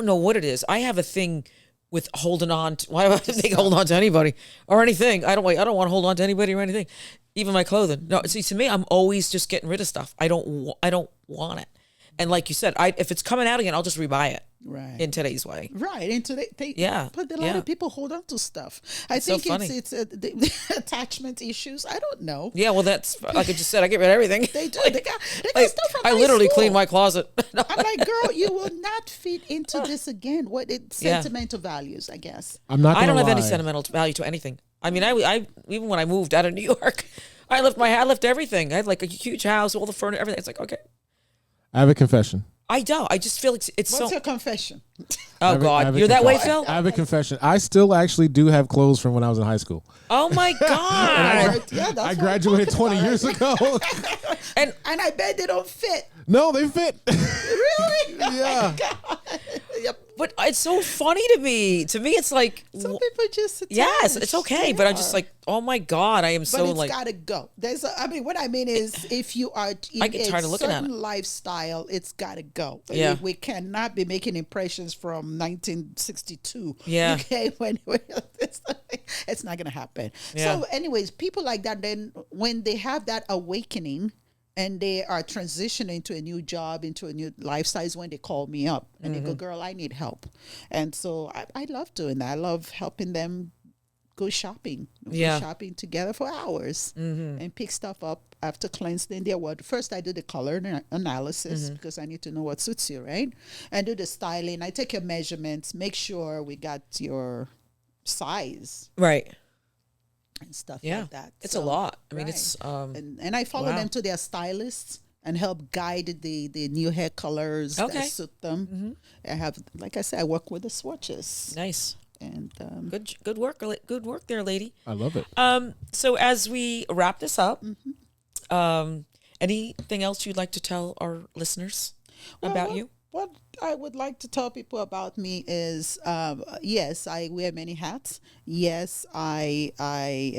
B: know what it is. I have a thing with holding on to, why do I think hold on to anybody or anything? I don't want to hold on to anybody or anything. Even my clothing. No, see, to me, I'm always just getting rid of stuff. I don't want it. And like you said, if it's coming out again, I'll just rebuy it.
C: Right.
B: In today's way.
C: Right. And today, but a lot of people hold on to stuff. I think it's the attachment issues. I don't know.
B: Yeah, well, that's, like I just said, I get rid of everything.
C: They do. They got stuff from
B: I literally clean my closet.
C: I'm like, girl, you will not fit into this again. Sentimental values, I guess.
A: I don't
B: have any sentimental value to anything. I mean, I even when I moved out of New York, I left everything. I had like a huge house, all the furniture, everything. It's like, okay.
A: I have a confession.
B: I don't. I just feel it's
C: What's your confession?
B: Oh, God. You're that way, Phil?
A: I have a confession. I still actually do have clothes from when I was in high school.
B: Oh, my God.
A: I graduated 20 years ago.
C: and I bet they don't fit.
A: No, they fit.
C: Really?
A: Yeah.
C: Oh yep.
B: But it's so funny to me. To me, it's like...
C: Some people just attach.
B: Yes, it's okay. But I'm just like, oh, my God. I am
C: but
B: so
C: it's
B: like...
C: got to go. What I mean is if you are in a certain lifestyle, it's got to go.
B: Yeah.
C: We cannot be making impressions from 1962.
B: Yeah.
C: Okay? It's not going to happen.
B: Yeah.
C: So anyways, people like that, then when they have that awakening, and they are transitioning to a new job, into a new lifestyle, is when they call me up and they go, girl, I need help. And so I love doing that. I love helping them go shopping. Go shopping together for hours and pick stuff up after cleansing their wardrobe. First, I do the color analysis because I need to know what suits you, right? And do the styling. I take your measurements, make sure we got your size.
B: Right.
C: And stuff like that.
B: It's a lot. I mean,
C: right.
B: it's
C: and I follow them to their stylists and help guide the new hair colors that suit them. I have, like I said, I work with the swatches.
B: Nice.
C: And
B: good work there, lady.
A: I love it.
B: So as we wrap this up, anything else you'd like to tell our listeners about you?
C: What I would like to tell people about me is, yes, I wear many hats. Yes, I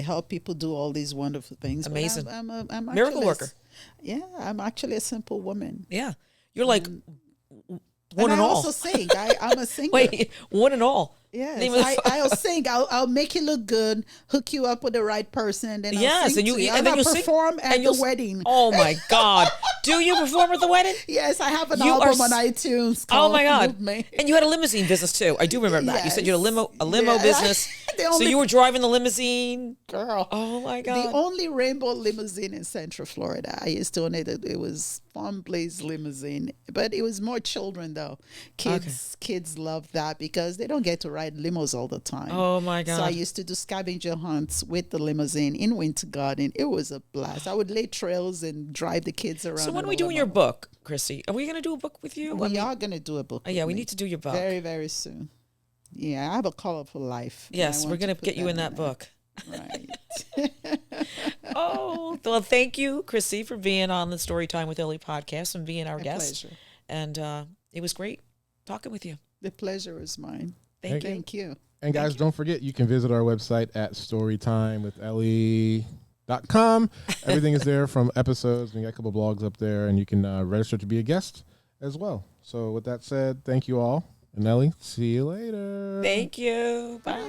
C: help people do all these wonderful things.
B: Amazing.
C: But I'm
B: Miracle
C: actually
B: worker.
C: Yeah, I'm actually a simple woman.
B: Yeah. You're like one
C: And
B: and
C: I
B: all.
C: also sing. I'm a singer.
B: Wait, one and all.
C: Yes,
B: Name of the
C: I'll sing. I'll make you look good, hook you up with the right person, and then I'll
B: Yes,
C: sing
B: and
C: to you.
B: and then
C: I'll
B: you'll sing
C: perform at
B: and
C: the
B: you'll
C: wedding.
B: Oh my God! Do you perform at the wedding?
C: Yes, I have an
B: You are
C: album on iTunes
B: Oh
C: called
B: my God!
C: Move Me.
B: And you had a limousine business too. I do remember that. You said you had a limo
C: Yeah.
B: business.
C: The
B: So
C: only-
B: you were driving the limousine.
C: Girl.
B: Oh my
C: The
B: God!
C: only rainbow limousine in Central Florida. I used to own it. It was Farm Blaze limousine, but it was more children though. Kids love that because they don't get to ride limos all the time.
B: Oh my God!
C: So I used to do scavenger hunts with the limousine in Winter Garden. It was a blast. I would lay trails and drive the kids around.
B: So when
C: in
B: are we
C: the
B: doing your
C: limo.
B: book, Christy? Are we going to do a book with you?
C: We are going to do a book.
B: Oh, yeah,
C: with
B: we
C: me
B: need to do your book.
C: very, very soon. Yeah, I have a colorful life. and I
B: Yes, we're
C: want
B: going to
C: put
B: get you in
C: on
B: that
C: there.
B: book.
C: Right.
B: Oh, well, thank you, Christy, for being on the Storytime with Ellie podcast and being our
C: A
B: guest.
C: pleasure.
B: And it was great talking with you.
C: The pleasure is mine.
B: Thank you.
C: Thank you.
A: And guys, don't forget, you can visit our website at storytimewithellie.com. Everything is there from episodes. We got a couple blogs up there, and you can register to be a guest as well. So with that said, thank you all. And Ellie, see you later.
B: Thank you. Bye.